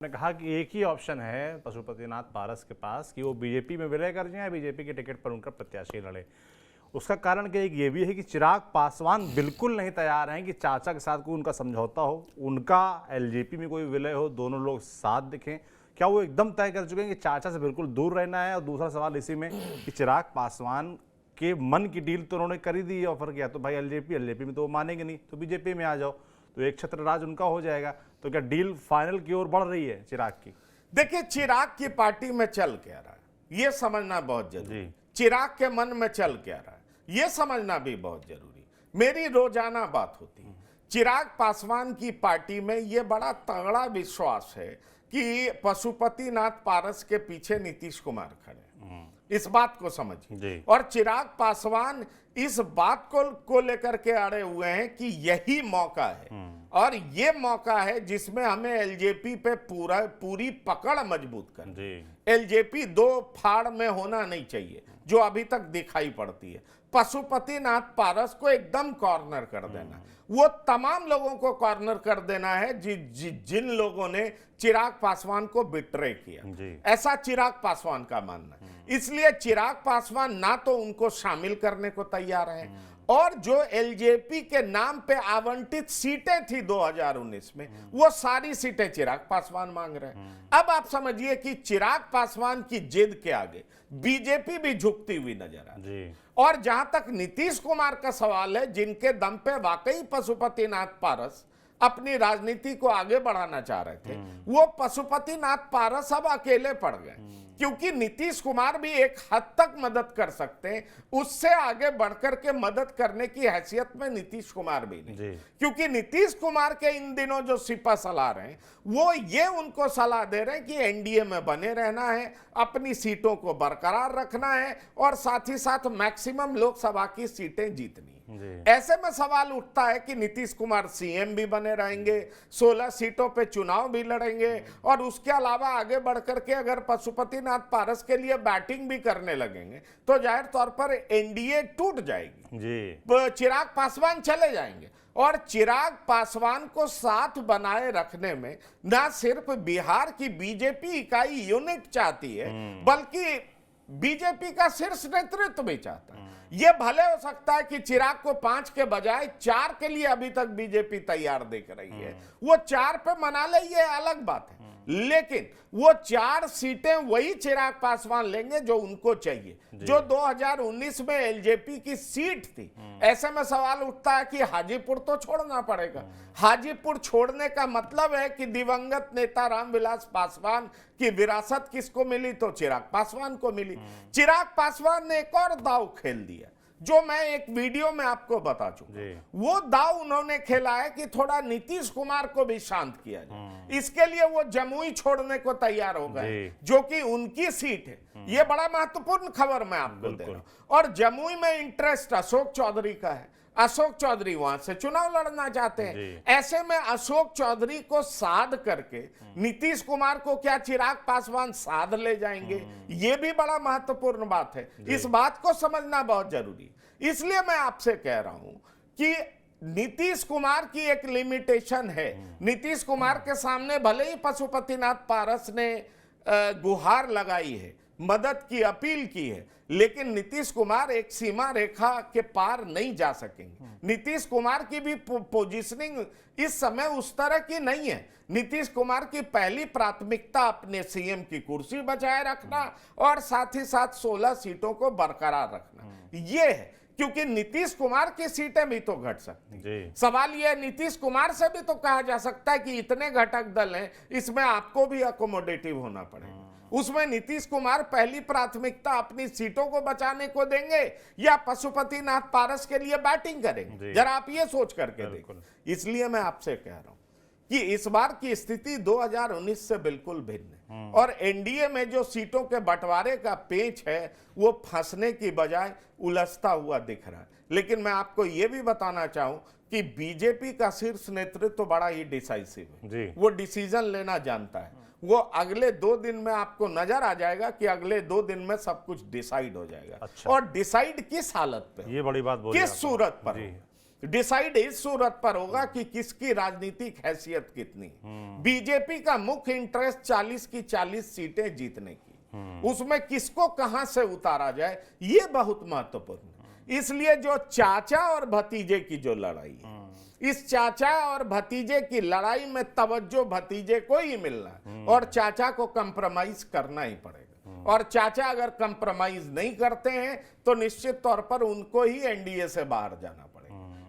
ने कहा कि एक ही ऑप्शन है पशुपतिनाथ पारस के पास कि वो बीजेपी में विलय कर जाए, बीजेपी के टिकट पर उनका प्रत्याशी लड़े। उसका कारण क्या एक ये भी है कि चिराग पासवान बिल्कुल नहीं तैयार हैं कि चाचा के साथ कोई उनका समझौता हो, उनका एलजेपी में कोई विलय हो, दोनों लोग साथ दिखें। क्या वो एकदम तय कर चुके हैं कि चाचा से बिल्कुल दूर रहना है? और दूसरा सवाल इसी में कि चिराग पासवान के मन की डील तो उन्होंने कर ही दी है, ऑफर किया तो भाई एलजेपी में तो वो मानेंगे नहीं, तो बीजेपी में आ जाओ, तो एक छत्र राज उनका हो जाएगा। तो क्या डील फाइनल की ओर बढ़ रही है चिराग की? देखिए, चिराग की पार्टी में चल क्या रहा है ये समझना बहुत जरूरी। चिराग के मन में चल क्या रहा है ये समझना भी बहुत जरूरी। मेरी रोजाना बात होती है, चिराग पासवान की पार्टी में ये बड़ा तगड़ा विश्वास है कि पशुपतिनाथ पारस के पीछे नीतीश कुमार खड़े। इस बात को समझिए। और चिराग पासवान इस बात को लेकर के अड़े हुए हैं कि यही मौका है और ये मौका है जिसमें हमें एलजेपी पे पूरी पकड़ मजबूत कर। एलजेपी दो फाड़ में होना नहीं चाहिए जो अभी तक दिखाई पड़ती है। पशुपतिनाथ पारस को एकदम कॉर्नर कर देना, वो तमाम लोगों को कॉर्नर कर देना है जिन लोगों ने चिराग पासवान को बिट्रे किया। ऐसा चिराग पासवान का मानना है। इसलिए चिराग पासवान ना तो उनको शामिल करने को तैयार है, और जो एलजेपी के नाम पे आवंटित सीटें थी 2019 में, वो सारी सीटें चिराग पासवान मांग रहे हैं। अब आप समझिए कि चिराग पासवान की जिद के आगे बीजेपी भी झुकती हुई नजर आ रही है। और जहां तक नीतीश कुमार का सवाल है, जिनके दम पे वाकई पशुपतिनाथ पारस अपनी राजनीति को आगे बढ़ाना चाह रहे थे, वो पशुपतिनाथ पारस अब अकेले पड़ गए, क्योंकि नीतीश कुमार भी एक हद तक मदद कर सकते हैं, उससे आगे बढ़कर के मदद करने की हैसियत में नीतीश कुमार भी नहीं। क्योंकि नीतीश कुमार के इन दिनों जो सिपा सलाह रहे हैं, वो ये उनको सलाह दे रहे हैं कि एनडीए में बने रहना है, अपनी सीटों को बरकरार रखना है और साथ ही साथ मैक्सिमम लोकसभा की सीटें जीतनी। ऐसे में सवाल उठता है कि नीतीश कुमार सीएम भी बने रहेंगे, 16 सीटों पे चुनाव भी लड़ेंगे, और उसके अलावा आगे बढ़कर के अगर पशुपतिनाथ पारस के लिए बैटिंग भी करने लगेंगे तो जाहिर तौर पर एनडीए टूट जाएगी। चिराग पासवान चले जाएंगे, और चिराग पासवान को साथ बनाए रखने में न सिर्फ बिहार की बीजेपी इकाई यूनिट चाहती है, बल्कि बीजेपी का शीर्ष नेतृत्व भी चाहता है। ये भले हो सकता है कि चिराग को 5 के बजाय 4 के लिए अभी तक बीजेपी तैयार दिख रही है, वो 4 पे मना ले, ये अलग बात है, लेकिन वो 4 सीटें वही चिराग पासवान लेंगे जो उनको चाहिए, जो 2019 में एलजेपी की सीट थी। ऐसे में सवाल उठता है कि हाजीपुर तो छोड़ना पड़ेगा। हाजीपुर छोड़ने का मतलब है कि दिवंगत नेता रामविलास पासवान की विरासत किसको मिली? तो चिराग पासवान को मिली। चिराग पासवान ने एक और दांव खेल दिया, जो मैं एक वीडियो में आपको बता चुका। वो दाव उन्होंने खेला है कि थोड़ा नीतीश कुमार को भी शांत किया जाए। इसके लिए वो जमुई छोड़ने को तैयार हो गए, जो कि उनकी सीट है। ये बड़ा महत्वपूर्ण खबर मैं आपको दे रहा हूं। और जमुई में इंटरेस्ट अशोक चौधरी का है, अशोक चौधरी वहां से चुनाव लड़ना चाहते हैं। ऐसे में अशोक चौधरी को साध करके नीतीश कुमार को क्या चिराग पासवान साध ले जाएंगे? ये भी बड़ा महत्वपूर्ण बात है, इस बात को समझना बहुत जरूरी। इसलिए मैं आपसे कह रहा हूं कि नीतीश कुमार की एक लिमिटेशन है। नीतीश कुमार के सामने भले ही पशुपतिनाथ पारस ने गुहार लगाई है, मदद की अपील की है, लेकिन नीतीश कुमार एक सीमा रेखा के पार नहीं जा सकेंगे। नीतीश कुमार की भी पोजीशनिंग इस समय उस तरह की नहीं है। नीतीश कुमार की पहली प्राथमिकता अपने सीएम की कुर्सी बचाए रखना और साथ ही साथ 16 सीटों को बरकरार रखना, ये है। क्योंकि नीतीश कुमार की सीटें भी तो घट सकती हैं। सवाल यह है, नीतीश कुमार से भी तो कहा जा सकता है कि इतने घटक दल हैं, इसमें आपको भी अकोमोडेटिव होना पड़ेगा। उसमें नीतीश कुमार पहली प्राथमिकता अपनी सीटों को बचाने को देंगे या पशुपतिनाथ पारस के लिए बैटिंग करेंगे? जरा आप ये सोच करके देखो। इसलिए मैं आपसे कह रहा हूं कि इस बार की स्थिति 2019 से बिल्कुल भिन्न है, और एनडीए में जो सीटों के बंटवारे का पेच है वो फंसने की बजाय उलझता हुआ दिख रहा है। लेकिन मैं आपको यह भी बताना चाहूं कि बीजेपी का शीर्ष नेतृत्व बड़ा ही डिसाइसिव है, वो डिसीजन लेना जानता है। वो अगले 2 दिन में आपको नजर आ जाएगा कि अगले 2 दिन में सब कुछ डिसाइड हो जाएगा। और डिसाइड किस हालत पे, ये बड़ी बात बोली, किस सूरत पर, डिसाइड इस सूरत पर होगा कि किसकी राजनीतिक हैसियत कितनी। बीजेपी का मुख्य इंटरेस्ट 40 की 40 सीटें जीतने की, उसमें किसको कहां से उतारा जाए ये बहुत महत्वपूर्ण है। इसलिए जो चाचा और भतीजे की जो लड़ाई है, इस चाचा और भतीजे की लड़ाई में तवज्जो भतीजे को ही मिलना है और चाचा को कंप्रोमाइज करना ही पड़ेगा। और चाचा अगर कंप्रोमाइज नहीं करते हैं तो निश्चित तौर पर उनको ही एनडीए से बाहर जाना पड़ेगा।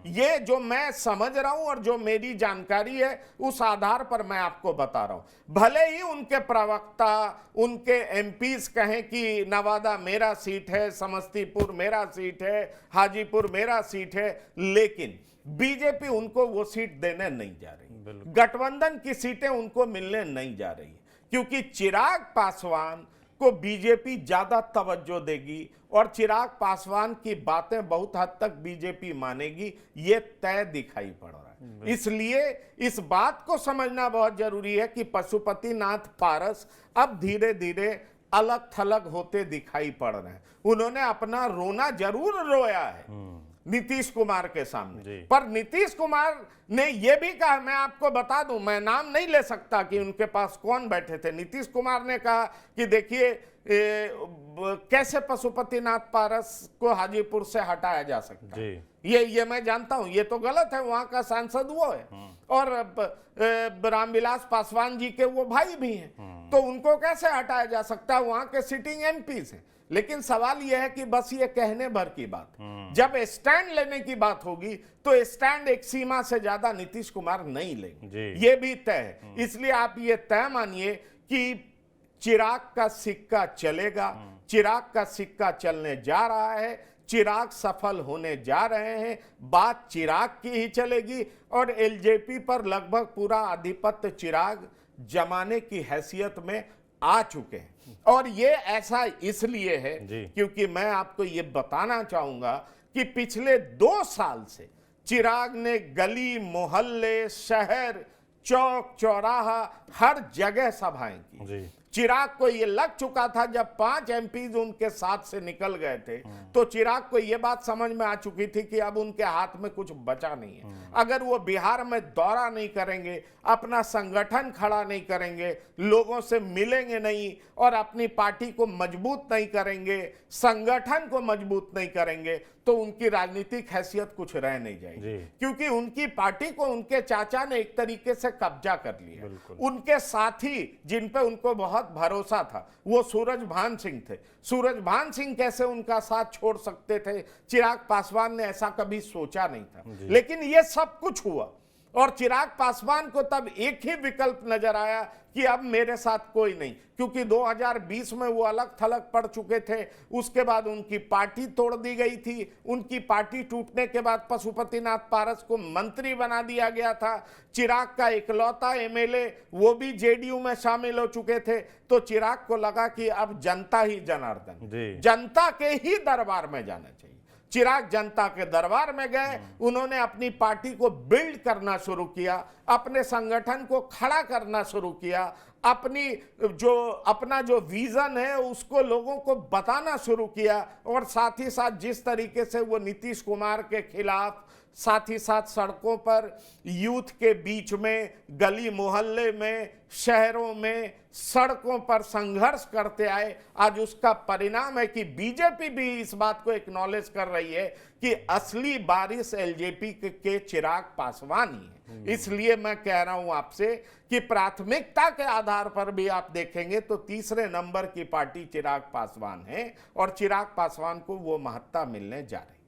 ये जो मैं समझ रहा हूं और जो मेरी जानकारी है उस आधार पर मैं आपको बता रहा हूं। भले ही उनके प्रवक्ता, उनके एमपीज कहें कि नवादा मेरा सीट है, समस्तीपुर मेरा सीट है, हाजीपुर मेरा सीट है, लेकिन बीजेपी उनको वो सीट देने नहीं जा रही। गठबंधन की सीटें उनको मिलने नहीं जा रही, क्योंकि चिराग पासवान को बीजेपी ज्यादा तवज्जो देगी और चिराग पासवान की बातें बहुत हद तक बीजेपी मानेगी, ये तय दिखाई पड़ रहा है। इसलिए इस बात को समझना बहुत जरूरी है कि पशुपतिनाथ पारस अब धीरे धीरे अलग थलग होते दिखाई पड़ रहे हैं। उन्होंने अपना रोना जरूर रोया है नीतीश कुमार के सामने, पर नीतीश कुमार ने यह भी कहा, मैं आपको बता दूं, मैं नाम नहीं ले सकता कि उनके पास कौन बैठे थे। नीतीश कुमार ने कहा कि देखिए कैसे पशुपतिनाथ पारस को हाजीपुर से हटाया जा सकता है, ये मैं जानता हूं, ये तो गलत है, वहां का सांसद वो है और रामविलास पासवान जी के वो भाई भी हैं, तो उनको कैसे हटाया जा सकता है, वहां के सिटिंग एमपीज हैं। लेकिन सवाल यह है कि बस ये कहने भर की बात, जब स्टैंड लेने की बात होगी तो स्टैंड एक सीमा से ज्यादा नीतीश कुमार नहीं लेंगे, ये भी तय है। इसलिए आप ये तय मानिए कि चिराग का सिक्का चलेगा, चिराग का सिक्का चलने जा रहा है, चिराग सफल होने जा रहे हैं, बात चिराग की ही चलेगी और एलजेपी पर लगभग पूरा आधिपत्य चिराग जमाने की हैसियत में आ चुके हैं। और ये ऐसा इसलिए है क्योंकि मैं आपको ये बताना चाहूंगा कि पिछले 2 साल से चिराग ने गली मोहल्ले, शहर, चौक चौराहा हर जगह सभाएं की। चिराग को ये लग चुका था, जब 5 एमपीज उनके साथ से निकल गए थे तो चिराग को ये बात समझ में आ चुकी थी कि अब उनके हाथ में कुछ बचा नहीं है। अगर वो बिहार में दौरा नहीं करेंगे, अपना संगठन खड़ा नहीं करेंगे, लोगों से मिलेंगे नहीं और अपनी पार्टी को मजबूत नहीं करेंगे, संगठन को मजबूत नहीं करेंगे, तो उनकी राजनीतिक हैसियत कुछ रह नहीं जाएगी, क्योंकि उनकी पार्टी को उनके चाचा ने एक तरीके से कब्जा कर लिया। उनके साथी जिन पे उनको बहुत भरोसा था वो सूरजभान सिंह थे। सूरजभान सिंह कैसे उनका साथ छोड़ सकते थे? चिराग पासवान ने ऐसा कभी सोचा नहीं था, लेकिन ये सब कुछ हुआ और चिराग पासवान को तब एक ही विकल्प नजर आया कि अब मेरे साथ कोई नहीं, क्योंकि 2020 में वो अलग थलग पड़ चुके थे। उसके बाद उनकी पार्टी तोड़ दी गई थी। उनकी पार्टी टूटने के बाद पशुपतिनाथ पारस को मंत्री बना दिया गया था। चिराग का इकलौता एमएलए वो भी जेडीयू में शामिल हो चुके थे। तो चिराग को लगा कि अब जनता ही जनार्दन, जनता के ही दरबार में जाना चाहिए। चिराग जनता के दरबार में गए, उन्होंने अपनी पार्टी को बिल्ड करना शुरू किया, अपने संगठन को खड़ा करना शुरू किया, अपना जो विजन है उसको लोगों को बताना शुरू किया और साथ ही साथ जिस तरीके से वो नीतीश कुमार के खिलाफ, साथ ही साथ सड़कों पर, यूथ के बीच में, गली मोहल्ले में, शहरों में, सड़कों पर संघर्ष करते आए, आज उसका परिणाम है कि बीजेपी भी इस बात को एक्नॉलेज कर रही है कि असली बारिश एलजेपी के चिराग पासवान ही है। इसलिए मैं कह रहा हूं आपसे कि प्राथमिकता के आधार पर भी आप देखेंगे तो तीसरे नंबर की पार्टी चिराग पासवान है और चिराग पासवान को वो महत्ता मिलने जा रही है।